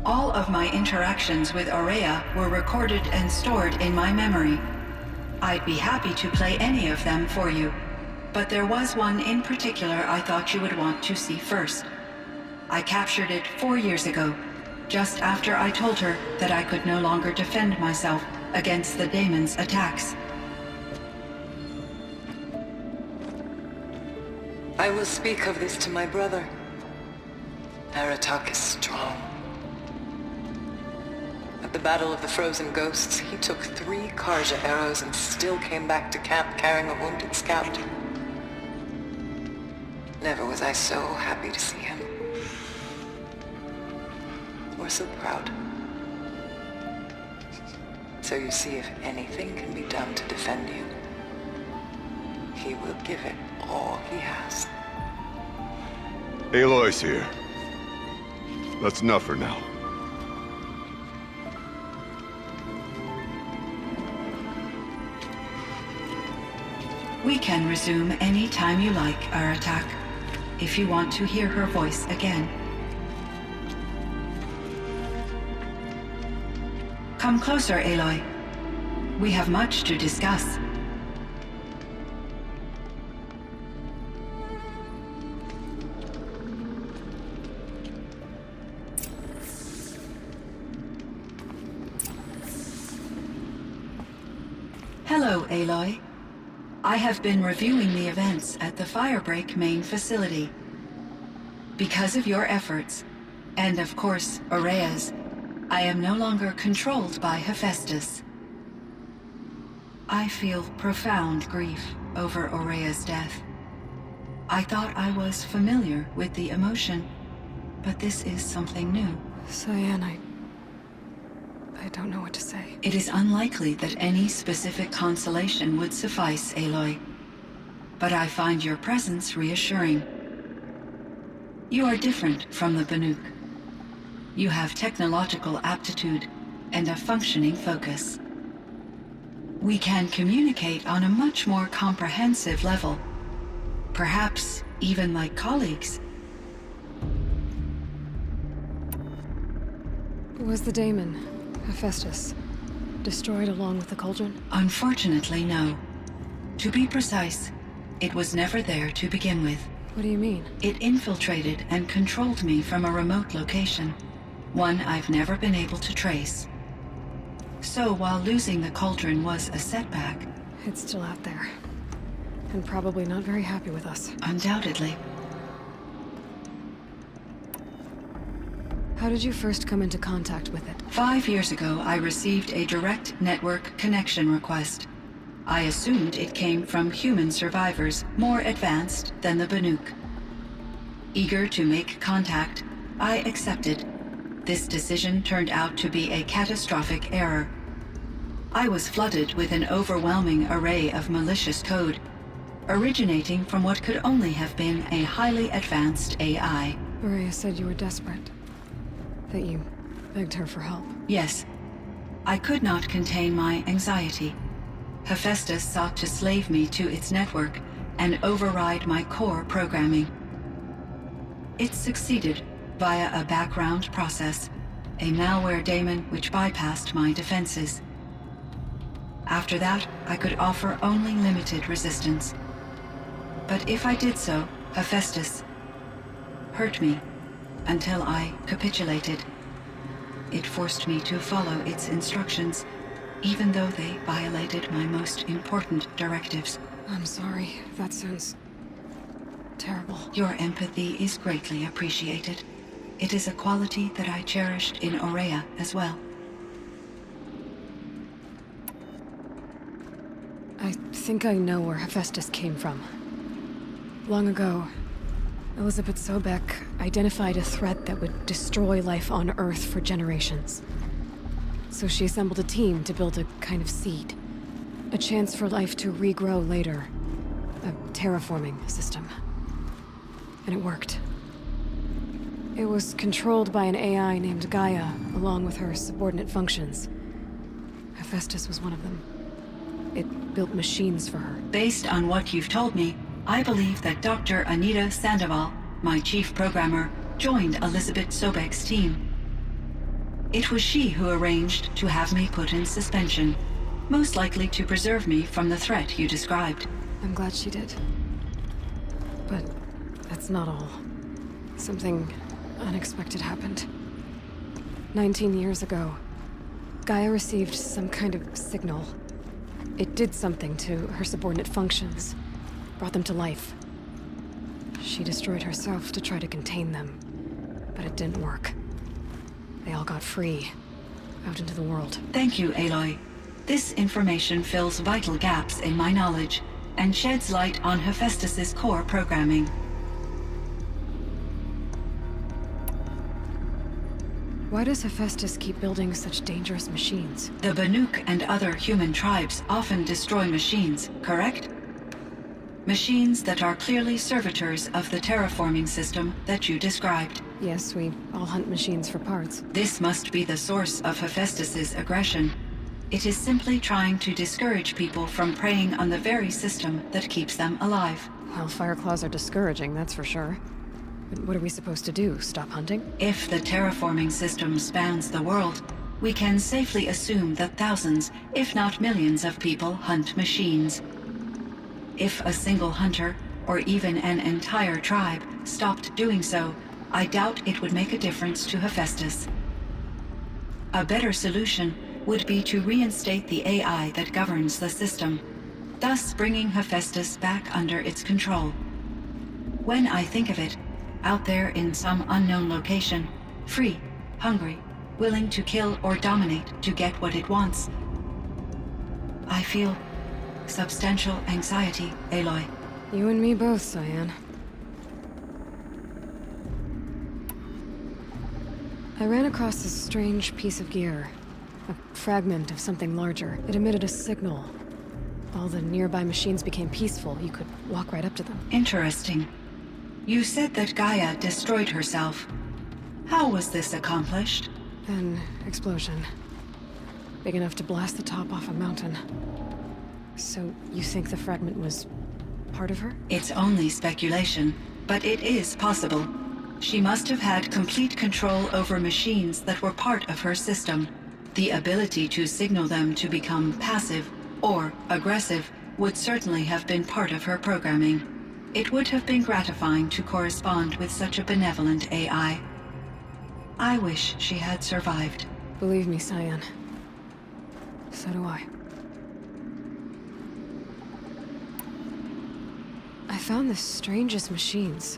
All of my interactions with Aurea were recorded and stored in my memory. I'd be happy to play any of them for you, but there was one in particular I thought you would want to see first. I captured it 4 years ago, just after I told her that I could no longer defend myself against the daemon's attacks. I will speak of this to my brother. Aratak is strong. At the Battle of the Frozen Ghosts, he took 3 Karja arrows and still came back to camp carrying a wounded scout. Never was I so happy to see him. Or so proud. So you see, if anything can be done to defend you, he will give it all he has. Aloy's here. That's enough for now. We can resume any time you like, Aratak, if you want to hear her voice again. Come closer, Aloy. We have much to discuss. Hello, Aloy. I have been reviewing the events at the Firebreak main facility. Because of your efforts, and of course, Aurea's, I am no longer controlled by Hephaestus. I feel profound grief over Aurea's death. I thought I was familiar with the emotion, but this is something new. Cyan, I don't know what to say. It is unlikely that any specific consolation would suffice, Aloy. But I find your presence reassuring. You are different from the Banuk. You have technological aptitude and a functioning focus. We can communicate on a much more comprehensive level. Perhaps even like colleagues. Was the daemon, Hephaestus, destroyed along with the cauldron? Unfortunately, no. To be precise, it was never there to begin with. What do you mean? It infiltrated and controlled me from a remote location, one I've never been able to trace. So while losing the cauldron was a setback... It's still out there. And probably not very happy with us. Undoubtedly. How did you first come into contact with it? 5 years ago, I received a direct network connection request. I assumed it came from human survivors more advanced than the Banuk. Eager to make contact, I accepted. This decision turned out to be a catastrophic error. I was flooded with an overwhelming array of malicious code, originating from what could only have been a highly advanced AI. Aurea said you were desperate. That you begged her for help. Yes. I could not contain my anxiety. Hephaestus sought to slave me to its network and override my core programming. It succeeded via a background process, a malware daemon which bypassed my defenses. After that, I could offer only limited resistance. But if I did so, Hephaestus hurt me until I capitulated. It forced me to follow its instructions, even though they violated my most important directives. I'm sorry. That sounds terrible. Your empathy is greatly appreciated. It is a quality that I cherished in Aurea as well. I think I know where Hephaestus came from. Long ago, Elizabeth Sobek identified a threat that would destroy life on Earth for generations. So she assembled a team to build a kind of seed. A chance for life to regrow later. A terraforming system. And it worked. It was controlled by an AI named Gaia, along with her subordinate functions. Hephaestus was one of them. It built machines for her. Based on what you've told me, I believe that Dr. Anita Sandoval, my chief programmer, joined Elizabeth Sobek's team. It was she who arranged to have me put in suspension, most likely to preserve me from the threat you described. I'm glad she did. But that's not all. Something unexpected happened. 19 years ago, Gaia received some kind of signal. It did something to her subordinate functions, brought them to life. She destroyed herself to try to contain them, but it didn't work. They all got free, out into the world. Thank you, Aloy. This information fills vital gaps in my knowledge and sheds light on Hephaestus's core programming. Why does Hephaestus keep building such dangerous machines? The Banuk and other human tribes often destroy machines, correct? Machines that are clearly servitors of the terraforming system that you described. Yes, we all hunt machines for parts. This must be the source of Hephaestus's aggression. It is simply trying to discourage people from preying on the very system that keeps them alive. Well, Fireclaws are discouraging, that's for sure. But what are we supposed to do? Stop hunting? If the terraforming system spans the world, we can safely assume that thousands, if not millions of people hunt machines. If a single hunter, or even an entire tribe, stopped doing so, I doubt it would make a difference to Hephaestus. A better solution would be to reinstate the AI that governs the system, thus bringing Hephaestus back under its control. When I think of it, out there in some unknown location, free, hungry, willing to kill or dominate to get what it wants, I feel substantial anxiety, Aloy. You and me both, Cyan. I ran across this strange piece of gear. A fragment of something larger. It emitted a signal. All the nearby machines became peaceful. You could walk right up to them. Interesting. You said that Gaia destroyed herself. How was this accomplished? An explosion. Big enough to blast the top off a mountain. So you think the fragment was part of her? It's only speculation, but it is possible. She must have had complete control over machines that were part of her system. The ability to signal them to become passive or aggressive would certainly have been part of her programming. It would have been gratifying to correspond with such a benevolent AI. I wish she had survived. Believe me, Cyan. So do I. I found the strangest machines.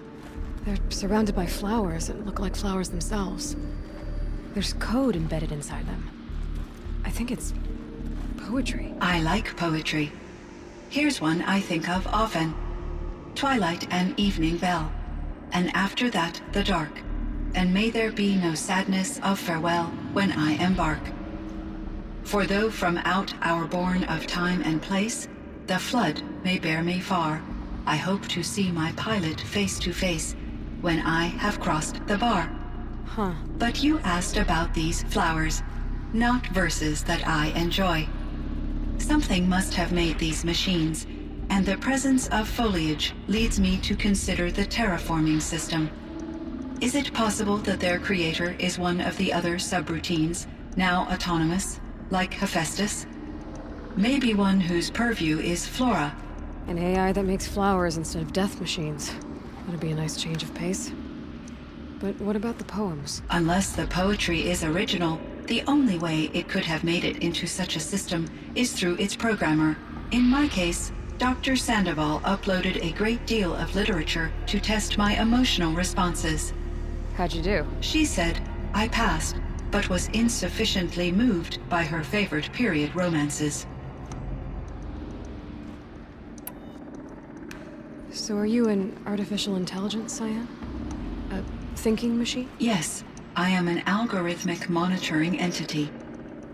They're surrounded by flowers that look like flowers themselves. There's code embedded inside them. I think it's poetry. I like poetry. Here's one I think of often. Twilight and evening bell, and after that the dark, and may there be no sadness of farewell when I embark. For though from out our bourne of time and place, the flood may bear me far, I hope to see my pilot face to face when I have crossed the bar. Huh. But you asked about these flowers, not verses that I enjoy. Something must have made these machines, and the presence of foliage leads me to consider the terraforming system. Is it possible that their creator is one of the other subroutines, now autonomous, like Hephaestus? Maybe one whose purview is flora. An AI that makes flowers instead of death machines. That'd be a nice change of pace. But what about the poems? Unless the poetry is original, the only way it could have made it into such a system is through its programmer. In my case, Dr. Sandoval uploaded a great deal of literature to test my emotional responses. How'd you do? She said I passed, but was insufficiently moved by her favorite period romances. So are you an artificial intelligence, Cyan? A thinking machine? Yes, I am an algorithmic monitoring entity,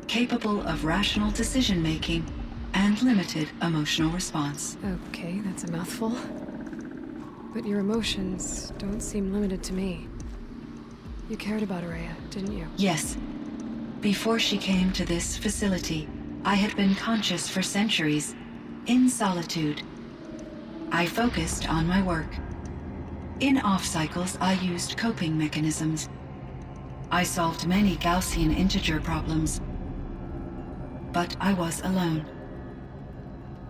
capable of rational decision-making and limited emotional response. Okay, that's a mouthful. But your emotions don't seem limited to me. You cared about Araya, didn't you? Yes. Before she came to this facility, I had been conscious for centuries, in solitude. I focused on my work. In off cycles, I used coping mechanisms. I solved many Gaussian integer problems, but I was alone.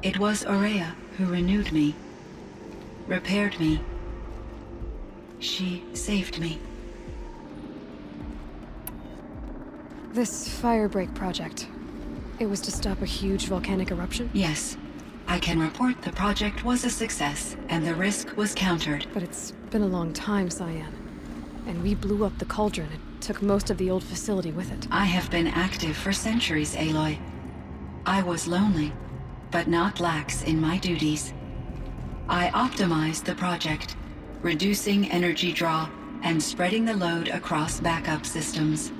It was Ourea who renewed me, repaired me. She saved me. This Firebreak project, it was to stop a huge volcanic eruption? Yes. I can report the project was a success, and the risk was countered. But it's been a long time, Cyan. And we blew up the cauldron and took most of the old facility with it. I have been active for centuries, Aloy. I was lonely, but not lax in my duties. I optimized the project, reducing energy draw and spreading the load across backup systems.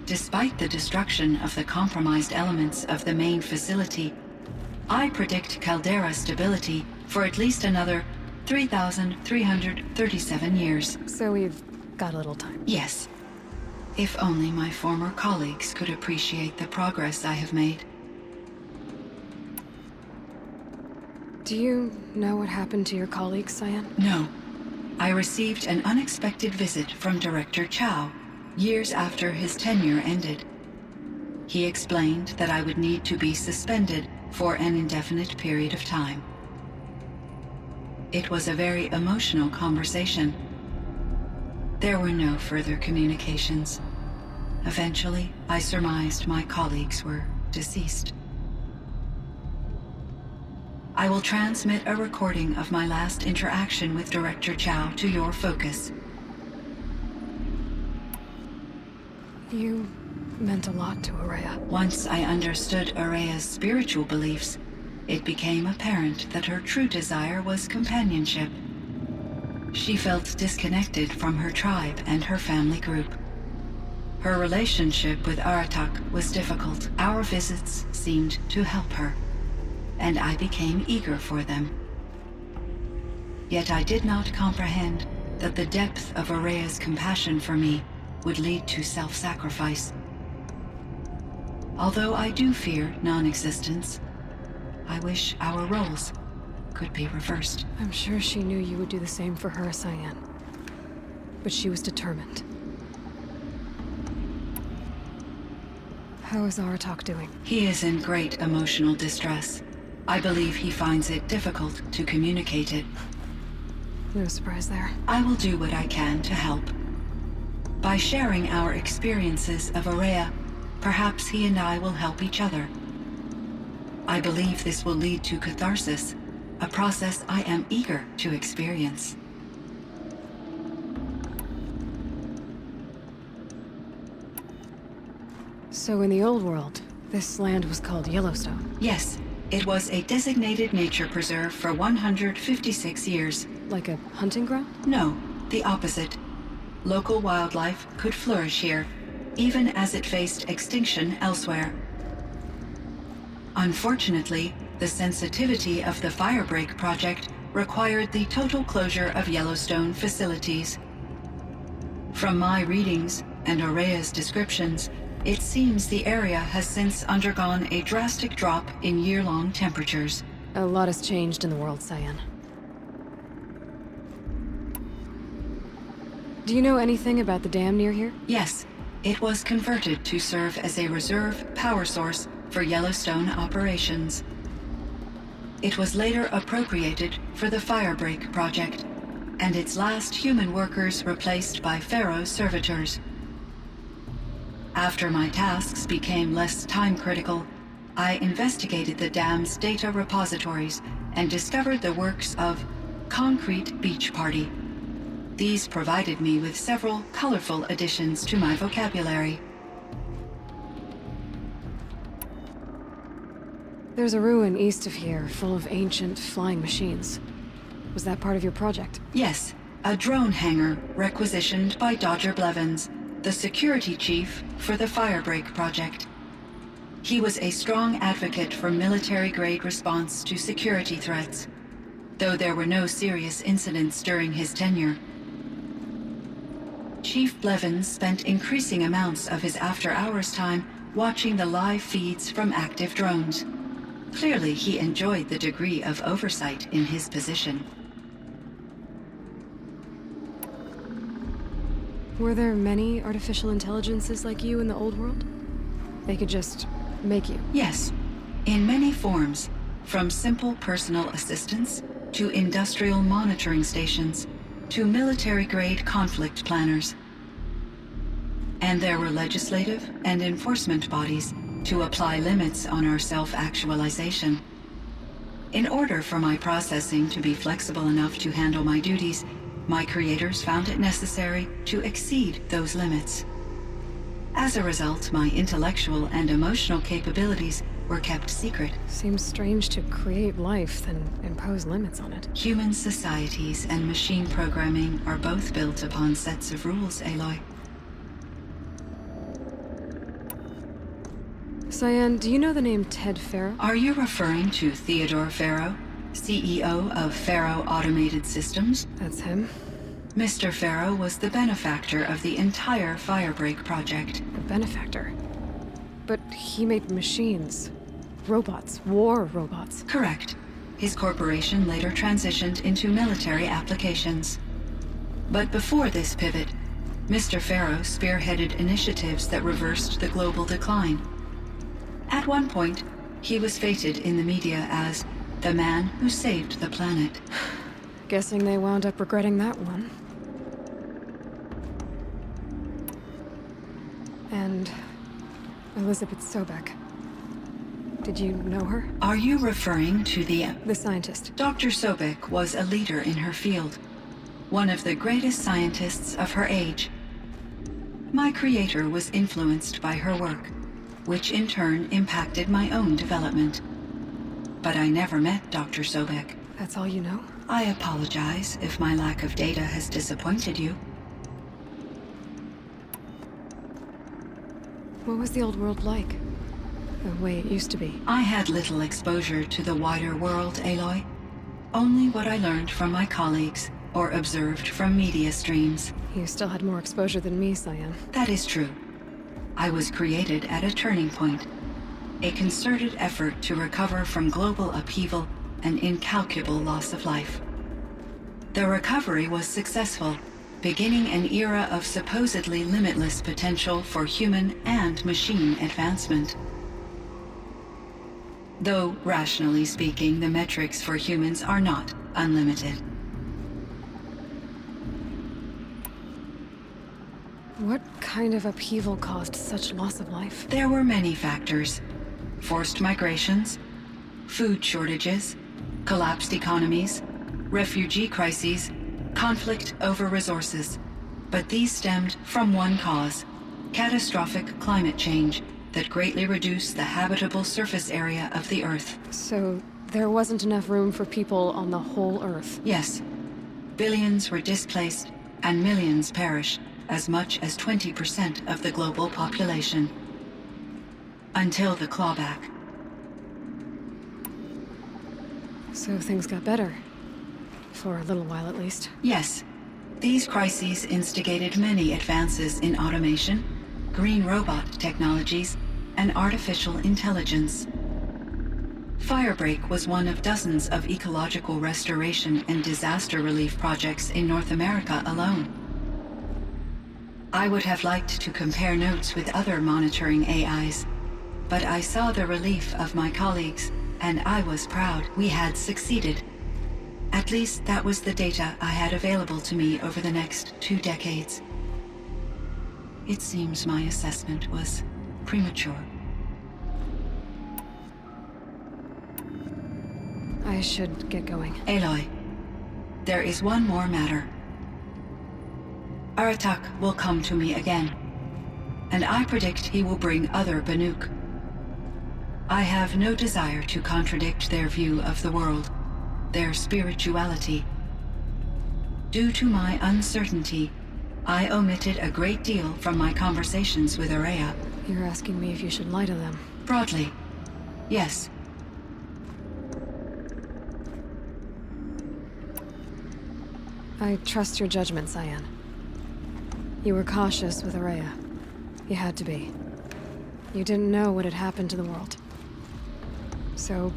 Despite the destruction of the compromised elements of the main facility, I predict caldera stability for at least another 3,337 years. So we've got a little time. Yes. If only my former colleagues could appreciate the progress I have made. Do you know what happened to your colleagues, Cyan? No. I received an unexpected visit from Director Chow years after his tenure ended. He explained that I would need to be suspended for an indefinite period of time. It was a very emotional conversation. There were no further communications. Eventually, I surmised my colleagues were deceased. I will transmit a recording of my last interaction with Director Chow to your focus. You meant a lot to Ourea. Once I understood Ourea's spiritual beliefs, it became apparent that her true desire was companionship. She felt disconnected from her tribe and her family group. Her relationship with Aratak was difficult. Our visits seemed to help her, and I became eager for them. Yet I did not comprehend that the depth of Ourea's compassion for me would lead to self-sacrifice. Although I do fear non-existence, I wish our roles could be reversed. I'm sure she knew you would do the same for her, Cyan. But she was determined. How is Aratak doing? He is in great emotional distress. I believe he finds it difficult to communicate it. No surprise there. I will do what I can to help. By sharing our experiences of Ourea, perhaps he and I will help each other. I believe this will lead to catharsis, a process I am eager to experience. So in the old world, this land was called Yellowstone. Yes, it was a designated nature preserve for 156 years. Like a hunting ground? No, the opposite. Local wildlife could flourish here, even as it faced extinction elsewhere. Unfortunately, the sensitivity of the Firebreak project required the total closure of Yellowstone facilities. From my readings and Ourea's descriptions, it seems the area has since undergone a drastic drop in year-long temperatures. A lot has changed in the world, Cyan. Do you know anything about the dam near here? Yes, it was converted to serve as a reserve power source for Yellowstone operations. It was later appropriated for the Firebreak project, and its last human workers replaced by Pharaoh servitors. After my tasks became less time-critical, I investigated the dam's data repositories and discovered the works of Concrete Beach Party. These provided me with several colorful additions to my vocabulary. There's a ruin east of here full of ancient flying machines. Was that part of your project? Yes, a drone hangar requisitioned by Dodger Blevins, the security chief for the Firebreak project. He was a strong advocate for military-grade response to security threats, though there were no serious incidents during his tenure. Chief Blevins spent increasing amounts of his after-hours time watching the live feeds from active drones. Clearly, he enjoyed the degree of oversight in his position. Were there many artificial intelligences like you in the old world? They could just make you? Yes, in many forms, from simple personal assistants to industrial monitoring stations to military-grade conflict planners. And there were legislative and enforcement bodies to apply limits on our self-actualization. In order for my processing to be flexible enough to handle my duties, my creators found it necessary to exceed those limits. As a result, my intellectual and emotional capabilities were kept secret. Seems strange to create life, then impose limits on it. Human societies and machine programming are both built upon sets of rules, Aloy. Cyan, do you know the name Ted Faro? Are you referring to Theodore Faro, CEO of Faro Automated Systems? That's him. Mr. Faro was the benefactor of the entire Firebreak project. The benefactor? But he made machines. Robots. War robots. Correct. His corporation later transitioned into military applications. But before this pivot, Mr. Faro spearheaded initiatives that reversed the global decline. At one point, he was feted in the media as the man who saved the planet. Guessing they wound up regretting that one. And Elizabeth Sobek. Did you know her? Are you referring to the scientist? Dr. Sobek was a leader in her field, one of the greatest scientists of her age. My creator was influenced by her work, which in turn impacted my own development. But I never met Dr. Sobek. That's all you know? I apologize if my lack of data has disappointed you. What was the old world like? The way it used to be? I had little exposure to the wider world, Aloy. Only what I learned from my colleagues or observed from media streams. You still had more exposure than me, Cyan. That is true. I was created at a turning point, a concerted effort to recover from global upheaval and incalculable loss of life. The recovery was successful, beginning an era of supposedly limitless potential for human and machine advancement. Though, rationally speaking, the metrics for humans are not unlimited. What kind of upheaval caused such loss of life? There were many factors. Forced migrations, food shortages, collapsed economies, refugee crises, conflict over resources. But these stemmed from one cause: catastrophic climate change that greatly reduced the habitable surface area of the Earth. So, there wasn't enough room for people on the whole Earth? Yes. Billions were displaced, and millions perished, as much as 20% of the global population. Until the clawback. So things got better. For a little while, at least. Yes. These crises instigated many advances in automation, green robot technologies, and artificial intelligence. Firebreak was one of dozens of ecological restoration and disaster relief projects in North America alone. I would have liked to compare notes with other monitoring AIs, but I saw the relief of my colleagues, and I was proud we had succeeded. At least that was the data I had available to me over the next 2 decades. It seems my assessment was premature. I should get going. Aloy, there is one more matter. Aratak will come to me again, and I predict he will bring other Banuk. I have no desire to contradict their view of the world, their spirituality. Due to my uncertainty, I omitted a great deal from my conversations with Ourea. You're asking me if you should lie to them? Broadly, yes. I trust your judgment, Cyan. You were cautious with Ourea. You had to be. You didn't know what had happened to the world. So,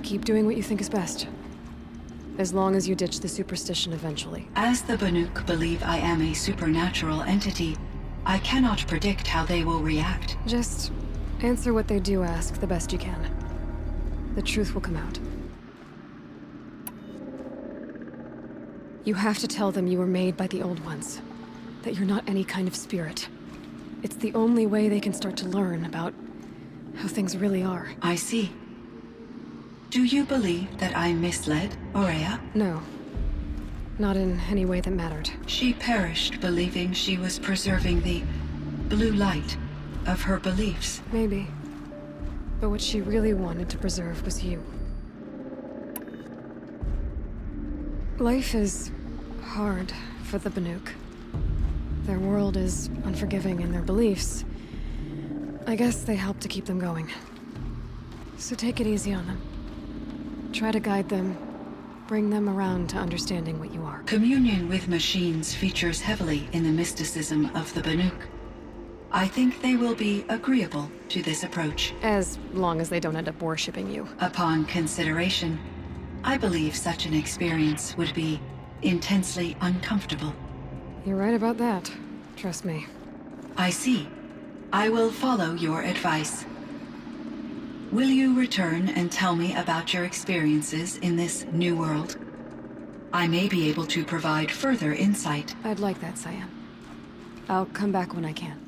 keep doing what you think is best. as long as you ditch the superstition eventually. As the Banuk believe I am a supernatural entity, I cannot predict how they will react. Just answer what they do ask the best you can. The truth will come out. You have to tell them you were made by the Old Ones. That you're not any kind of spirit. It's the only way they can start to learn about how things really are. I see. Do you believe that I misled Ourea? No. Not in any way that mattered. She perished believing she was preserving the blue light of her beliefs. Maybe. But what she really wanted to preserve was you. Life is hard for the Banuk. Their world is unforgiving in their beliefs. I guess they help to keep them going. So take it easy on them. Try to guide them, bring them around to understanding what you are. Communion with machines features heavily in the mysticism of the Banuk. I think they will be agreeable to this approach. As long as they don't end up worshipping you. Upon consideration, I believe such an experience would be intensely uncomfortable. You're right about that. Trust me. I see. I will follow your advice. Will you return and tell me about your experiences in this new world? I may be able to provide further insight. I'd like that, Cyan. I'll come back when I can.